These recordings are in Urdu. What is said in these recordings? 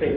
3।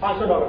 $500।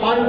$5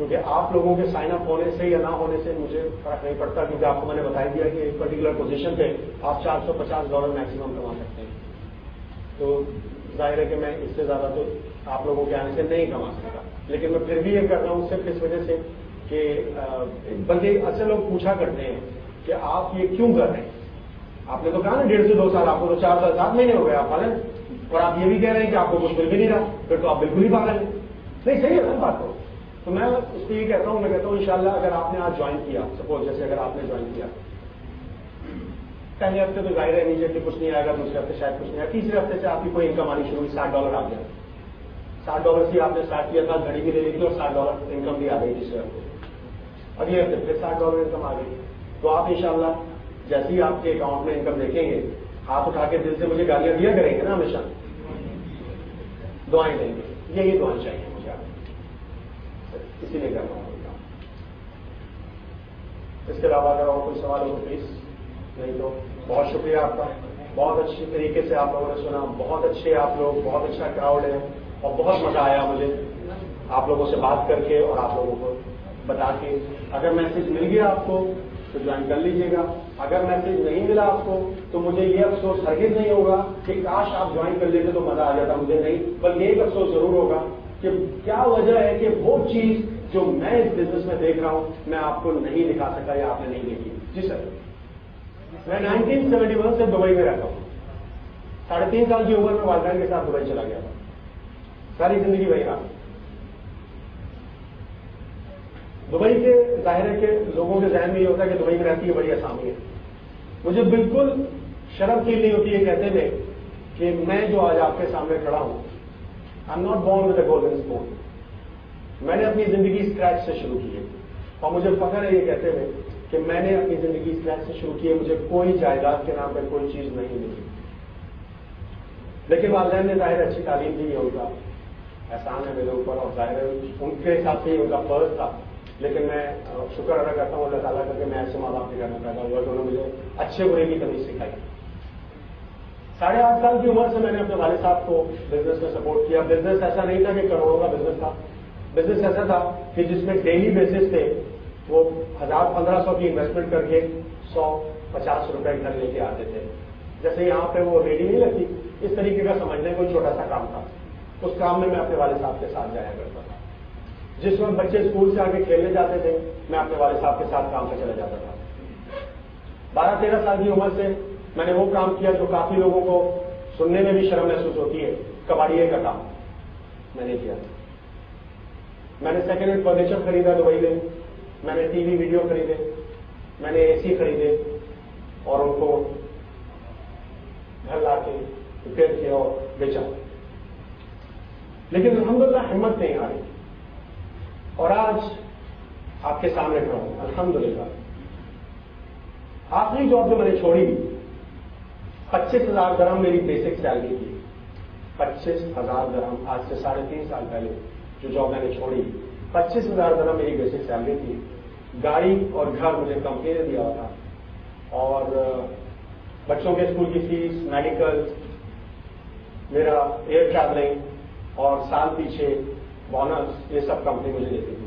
کیونکہ آپ لوگوں کے سائن اپ ہونے سے یا نہ ہونے سے مجھے فرق نہیں پڑتا، کیونکہ آپ کو میں نے بتا دیا کہ ایک پرٹیکولر پوزیشن پہ آپ $450 میکسیمم کما سکتے ہیں. تو ظاہر ہے کہ میں اس سے زیادہ تو آپ لوگوں کے آنے سے نہیں کما سکتا، لیکن میں پھر بھی یہ کر رہا ہوں صرف اس وجہ سے کہ بلکہ اکثر لوگ پوچھا کرتے ہیں کہ آپ یہ کیوں کر رہے ہیں. آپ نے تو کہا نا 1.5 سے 2 سال، آپ کو تو 4 سال 7 مہینے ہو گئے آپ پالن، اور آپ یہ بھی کہہ رہے ہیں کہ آپ کو کچھ مل بھی نہیں رہا، پھر تو آپ بالکل ہی پاگل ہیں. نہیں صحیح ہے نا بات کو. تو میں اس کو یہ کہتا ہوں، میں کہتا ہوں انشاءاللہ اگر آپ نے آج جوائن کیا، سپوز جیسے اگر آپ نے جوائن کیا پہلے ہفتے تو ظاہر ہے امیڈیٹلی کچھ نہیں آئے گا، دوسرے ہفتے شاید کچھ نہیں آئے، تیسرے ہفتے سے آپ کی کوئی انکم آنی شروع ہوئی، $60 آ گیا. $60 سے آپ نے اسٹارٹ کیا تھا، گھڑی بھی لے لی تھی اور $60 انکم بھی آ گئی تیسرے ہفتے. اگلے ہفتے پھر $60 انکم آ گئی. تو آپ انشاءاللہ جیسے ہی آپ کے اکاؤنٹ میں انکم دیکھیں گے، ہاتھ اٹھا کے دل سے مجھے گالیاں دیا کریں گے نا ہمیشہ، دعائیں دیں گے. یہی دعائیں چاہیے مجھے آپ، اسی لیے کر رہا ہوں. اس کے علاوہ اگر اور کوئی سوال ہو تو پلیز، نہیں تو بہت شکریہ آپ کا. بہت اچھی طریقے سے آپ لوگوں نے سنا، بہت اچھے آپ لوگ، بہت اچھا کراؤڈ ہے، اور بہت مزہ آیا مجھے آپ لوگوں سے بات کر کے اور آپ لوگوں کو بتا کے. اگر میسج مل گیا آپ کو تو جوائن کر لیجیے گا، اگر میسج نہیں ملا آپ کو تو مجھے یہ افسوس ہرگز نہیں ہوگا کہ کاش آپ جوائن کر لیتے تو مزہ آ جاتا. مجھے نہیں، بلکہ ایک افسوس ضرور ہوگا کہ کیا وجہ ہے کہ وہ چیز جو میں اس بزنس میں دیکھ رہا ہوں میں آپ کو نہیں دکھا سکا یا آپ نے نہیں دیکھی. جی سر، میں 1971 سے دبئی میں رہتا ہوں. 3.5 سال کی عمر میں والدین کے ساتھ دبئی چلا گیا تھا. ساری زندگی وہی رہا. دبئی کے ظاہر ہے کہ لوگوں کے ذہن میں یہ ہوتا ہے کہ دبئی میں رہتی ہے بڑی آسانی ہے. مجھے بالکل شرم فیل نہیں ہوتی ہے کہتے ہوئے کہ میں جو آج آپ کے سامنے کھڑا ہوں، I am not born with a golden spoon. میں نے اپنی زندگی اسکریچ سے شروع کی ہے، اور مجھے فخر ہے یہ کہتے ہوئے کہ میں نے اپنی زندگی اسکریچ سے شروع کی ہے. مجھے کوئی جائیداد کے نام پہ کوئی چیز نہیں ملی، لیکن والدین نے ظاہر اچھی تعلیم دی ہے، ان کا احسان ہے میرے اوپر، اور ظاہر ہے ان کے حساب سے ہی ان کا فرض تھا. لیکن میں شکر ادا کرتا ہوں اللہ تعالیٰ کا کہ میں ایسے ماں باپ کے گھر میں پیدا ہوا کہ انہوں نے مجھے اچھے برے کی تمیز سکھائی. 8.5 سال کی عمر سے میں نے اپنے والد صاحب کو بزنس میں سپورٹ کیا. بزنس ایسا نہیں تھا کہ کروڑوں کا بزنس تھا. بزنس ایسا تھا کہ جس میں ڈیلی بیسس پہ وہ 1000-1500 کی انویسٹمنٹ کر کے 100-50 روپئے گھر لے کے آتے تھے. جیسے یہاں پہ وہ ریڈی نہیں لگتی، اس طریقے کا سمجھنے کوئی چھوٹا سا کام تھا. اس کام میں اپنے والد صاحب کے ساتھ جایا کرتا تھا. جس وقت بچے اسکول سے آگے کھیلنے جاتے تھے میں اپنے والد صاحب کے ساتھ کام پہ چلا جاتا تھا. 12-13 سال کی عمر سے میں نے وہ کام کیا جو کافی لوگوں کو سننے میں بھی شرم محسوس ہوتی ہے، کباڑیے کا کام میں نے کیا. میں نے سیکنڈ ہینڈ فرنیچر خریدا دبئی میں، میں نے ٹی وی ویڈیو خریدے، میں نے اے سی خریدے اور ان کو گھر لا کے ریپیئر کیا اور بیچا. لیکن الحمدللہ ہمت نہیں آ رہی، اور آج آپ کے سامنے کھڑا ہوں الحمدللہ. آخری جاب جو میں نے چھوڑی 25,000 درہم میری بیسک سیلری تھی. 25,000 درہم، آج سے 3.5 سال پہلے جو جاب میں نے چھوڑی 25,000 درہم میری بیسک سیلری تھی. گاڑی اور گھر مجھے کمپنی نے دیا تھا، اور بچوں کے اسکول کی فیس، میڈیکل، میرا ایئر ٹریولنگ اور سال پیچھے بونس، یہ سب کمپنی مجھے دیتی تھی.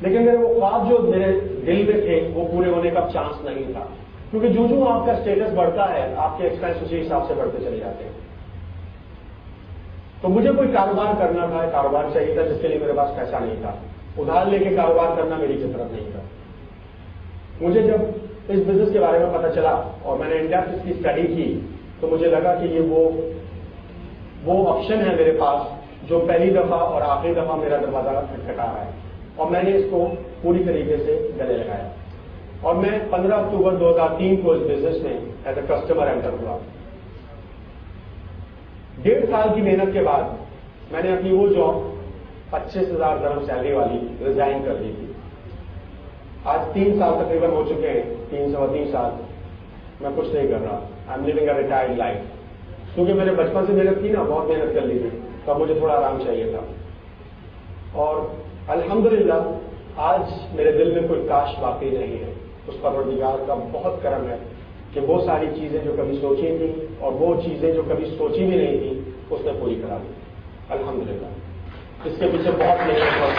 لیکن میرے وہ خواب جو میرے دل میں تھے وہ پورے ہونے کا چانس نہیں تھا، کیونکہ جو آپ کا اسٹیٹس بڑھتا ہے آپ کے ایکسپینس اسی حساب سے بڑھتے چلے جاتے ہیں. تو مجھے کوئی کاروبار کرنا تھا، کاروبار چاہیے تھا جس کے لیے میرے پاس پیسہ نہیں تھا. ادھار لے کے کاروبار کرنا میری فطرت نہیں تھا. مجھے جب اس بزنس کے بارے میں پتا چلا اور میں نے ان ڈیپتھ اس کی اسٹڈی کی تو مجھے لگا کہ یہ وہ آپشن ہے میرے پاس جو پہلی دفعہ اور آخری دفعہ میرا دروازہ کھٹکھٹا رہا ہے، اور میں نے اس کو پوری طریقے سے گلے لگایا. اور میں 15 اکتوبر 2003 کو اس بزنس میں ایز اے کسٹمر انٹر ہوا. 1.5 سال کی محنت کے بعد میں نے اپنی وہ جاب 25,000 درہم سیلری والی ریزائن کر دی تھی. آج 3 سال تقریباً ہو چکے ہیں، 3 سال میں کچھ نہیں کر رہا. I am living a retired life. کیونکہ میں نے بچپن سے محنت کی نا، بہت محنت کر لی تھی، تو اب مجھے تھوڑا آرام چاہیے تھا. اور الحمدللہ آج میرے دل میں کوئی کاش باقی نہیں ہے. اس پروردگار کا بہت کرم ہے کہ وہ ساری چیزیں جو کبھی سوچی تھیں اور وہ چیزیں جو کبھی سوچی بھی نہیں تھی اس نے پوری کرا دی الحمدللہ. اس کے پیچھے بہت محنت اور